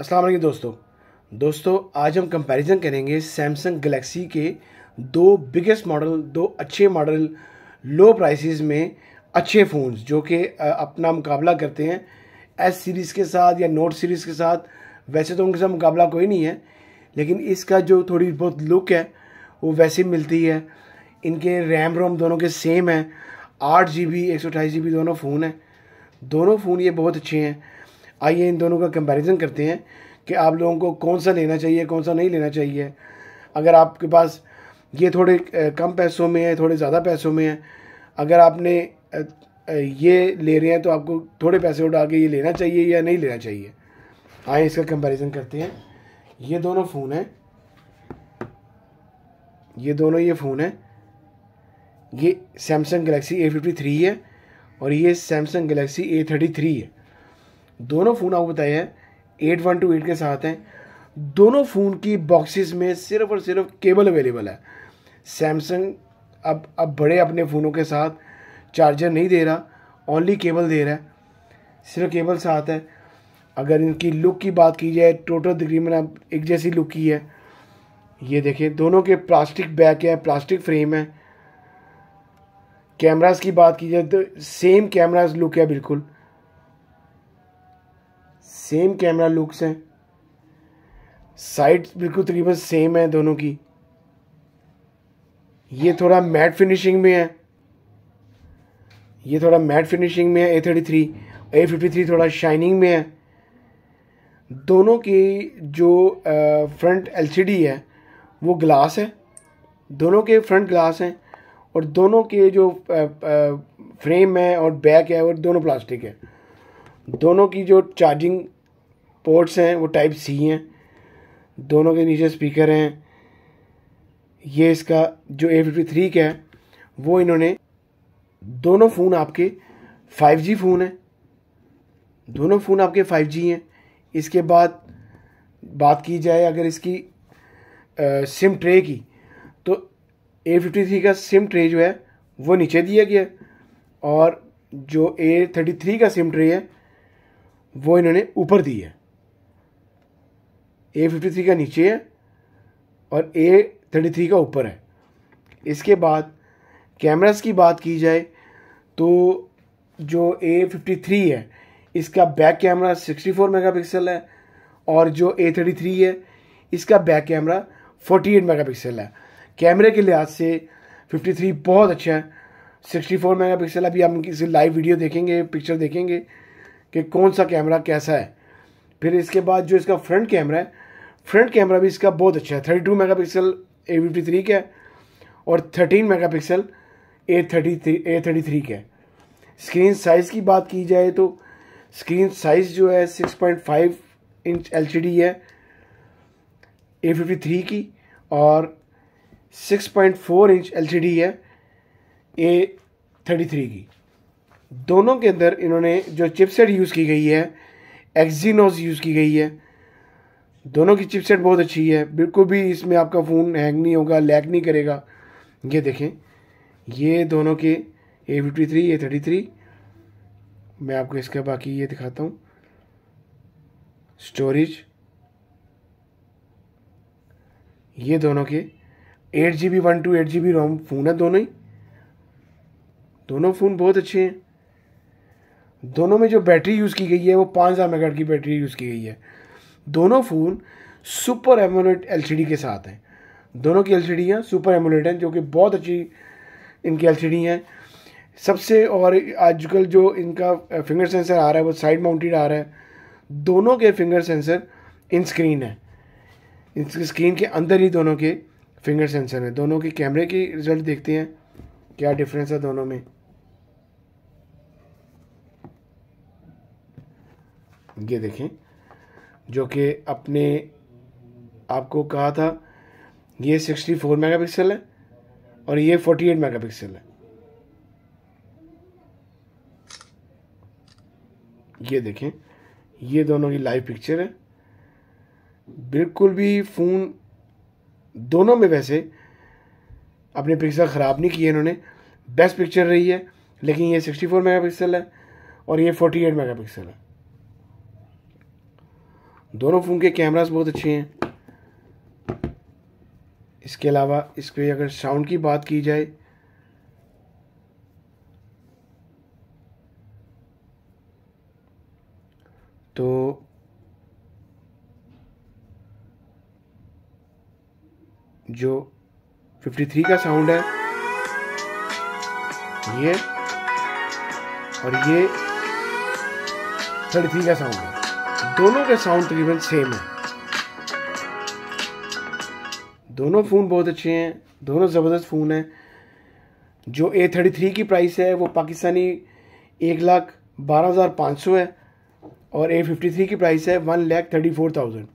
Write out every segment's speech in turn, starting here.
अस्सलाम वालेकुम दोस्तों आज हम कंपैरिजन करेंगे सैमसंग गैलेक्सी के दो बिगेस्ट मॉडल, दो अच्छे मॉडल लो प्राइसेस में अच्छे फ़ोन्स जो कि अपना मुकाबला करते हैं एस सीरीज़ के साथ या नोट सीरीज़ के साथ। वैसे तो उनके साथ मुकाबला कोई नहीं है, लेकिन इसका जो थोड़ी बहुत लुक है वो वैसे मिलती है। इनके रैम रोम दोनों के सेम है, 8 GB 128 GB दोनों फ़ोन हैं। दोनों फ़ोन ये बहुत अच्छे हैं। आइए इन दोनों का कंपैरिजन करते हैं कि आप लोगों को कौन सा लेना चाहिए, कौन सा नहीं लेना चाहिए। अगर आपके पास ये थोड़े कम पैसों में है, थोड़े ज़्यादा पैसों में है, अगर आपने ये ले रहे हैं तो आपको थोड़े पैसे उठा के ये लेना चाहिए या नहीं लेना चाहिए। आइए इसका कंपैरिजन करते हैं। ये दोनों फ़ोन हैं, ये फ़ोन हैं। ये सैमसंग गैलेक्सी A53 है और ये सैमसंग गैलेक्सी A33 है। दोनों फ़ोन आपको बताया है 8128 के साथ हैं। दोनों फ़ोन की बॉक्सेस में सिर्फ और सिर्फ केबल अवेलेबल है। सैमसंग अब बड़े अपने फ़ोनों के साथ चार्जर नहीं दे रहा, ओनली केबल दे रहा है, सिर्फ केबल साथ है। अगर इनकी लुक की बात की जाए, टोटल तकरीबन अब एक जैसी लुक की है। ये देखिए, दोनों के प्लास्टिक बैक है, प्लास्टिक फ्रेम है। कैमरास की बात की जाए तो सेम कैमरास लुक है, बिल्कुल सेम कैमरा लुक्स हैं। साइड्स बिल्कुल तकरीबन सेम है दोनों की। ये थोड़ा मैट फिनिशिंग में है, ये थोड़ा मैट फिनिशिंग में है A33। A53 थोड़ा शाइनिंग में है। दोनों की जो फ्रंट LCD है वो ग्लास है, दोनों के फ्रंट ग्लास हैं। और दोनों के जो फ्रेम है और बैक है वो दोनों प्लास्टिक है। दोनों की जो चार्जिंग पोर्ट्स हैं वो टाइप C हैं। दोनों के नीचे स्पीकर हैं। ये इसका जो A53 का है वो इन्होंने, दोनों फ़ोन आपके 5G फ़ोन हैं, दोनों फ़ोन आपके 5G हैं। इसके बाद बात की जाए अगर इसकी सिम ट्रे की, तो A53 का सिम ट्रे जो है वो नीचे दिया गया है और जो A33 का सिम ट्रे है वो इन्होंने ऊपर दी है। A53 का नीचे है और A33 का ऊपर है। इसके बाद कैमरास की बात की जाए तो जो A53 है इसका बैक कैमरा 64 मेगापिक्सल है और जो A33 है इसका बैक कैमरा 48 मेगापिक्सल है। कैमरे के लिहाज से 53 बहुत अच्छा है। 64 मेगापिक्सल, अभी हम किसी लाइव वीडियो देखेंगे, पिक्चर देखेंगे कि कौन सा कैमरा कैसा है। फिर इसके बाद जो इसका फ्रंट कैमरा है, फ्रंट कैमरा भी इसका बहुत अच्छा है। 32 मेगापिक्सल A53 का है और 13 मेगापिक्सल A33 का है। स्क्रीन साइज़ की बात की जाए तो स्क्रीन साइज़ जो है 6.5 इंच LCD है A53 की और 6.4 इंच LCD है A33 की। दोनों के अंदर इन्होंने जो चिपसेट यूज़ की गई है Exynos यूज़ की गई है। दोनों की चिपसेट बहुत अच्छी है, बिल्कुल भी इसमें आपका फ़ोन हैंग नहीं होगा, लैग नहीं करेगा। ये देखें, ये दोनों के A53 A33। मैं आपको इसका बाकी ये दिखाता हूँ। स्टोरेज, ये दोनों के 8GB 128GB रोम फ़ोन है। दोनों फ़ोन बहुत अच्छे हैं। दोनों में जो बैटरी यूज़ की गई है वो 5000 mAh की बैटरी यूज़ की गई है। दोनों फ़ोन सुपर एमोलेड LCD के साथ हैं। दोनों की LCD सुपर एमोलेड हैं जो कि बहुत अच्छी इनकी LCD हैं सबसे। और आजकल जो इनका फिंगर सेंसर आ रहा है वो साइड माउंटेड आ रहा है। दोनों के फिंगर सेंसर इन स्क्रीन है, इस स्क्रीन के अंदर ही दोनों के फिंगर सेंसर हैं। दोनों के कैमरे की रिज़ल्ट देखते हैं क्या डिफरेंस है दोनों में। ये देखें, जो कि अपने आपको कहा था ये 64 मेगापिक्सल है और ये 48 मेगापिक्सल है। ये देखें, ये दोनों की लाइव पिक्चर है। बिल्कुल भी फ़ोन दोनों में वैसे अपने पिक्सल ख़राब नहीं किए इन्होंने, बेस्ट पिक्चर रही है। लेकिन ये 64 मेगापिक्सल है और ये 48 मेगापिक्सल है। दोनों फ़ोन के कैमरास बहुत अच्छे हैं। इसके अलावा इस पर अगर साउंड की बात की जाए तो जो 53 का साउंड है ये, और ये 33 का साउंड है। दोनों के साउंड तकरीबन सेम है। दोनों फ़ोन बहुत अच्छे हैं, दोनों ज़बरदस्त फ़ोन हैं। जो A33 की प्राइस है वो पाकिस्तानी 1,12,500 है और A53 की प्राइस है 1,34,000।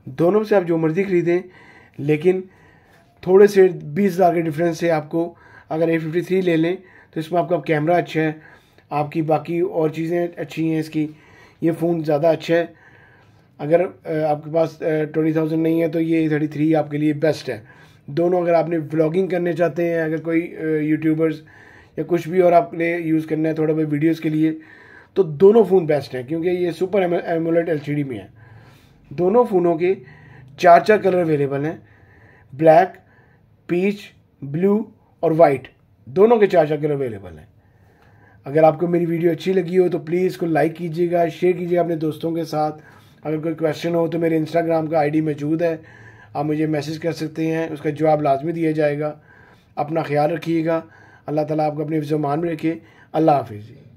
दोनों में से आप जो मर्ज़ी ख़रीदें, लेकिन थोड़े से 20,000 के डिफरेंस से आपको अगर A53 ले लें तो इसमें आपका कैमरा अच्छा है, आपकी बाकी और चीज़ें अच्छी हैं इसकी, ये फ़ोन ज़्यादा अच्छा है। अगर आपके पास 20,000 नहीं है तो ये A33 आपके लिए बेस्ट है। दोनों अगर आपने व्लॉगिंग करने चाहते हैं, अगर कोई यूट्यूबर्स या कुछ भी और आपने यूज़ करना है थोड़ा बहुत वीडियोज़ के लिए, तो दोनों फ़ोन बेस्ट हैं क्योंकि ये सुपर एमोलेड LCD में है। दोनों फ़ोनों के 4 कलर अवेलेबल हैं, ब्लैक, पीच, ब्लू और वाइट। दोनों के 4 कलर अवेलेबल हैं। अगर आपको मेरी वीडियो अच्छी लगी हो तो प्लीज़ इसको लाइक कीजिएगा, शेयर कीजिएगा अपने दोस्तों के साथ। अगर कोई क्वेश्चन हो तो मेरे इंस्टाग्राम का ID मौजूद है, आप मुझे मैसेज कर सकते हैं, उसका जवाब लाजमी दिया जाएगा। अपना ख्याल रखिएगा। अल्लाह ताला आपको अपने ज़मान में रखे। अल्लाह हाफिज़।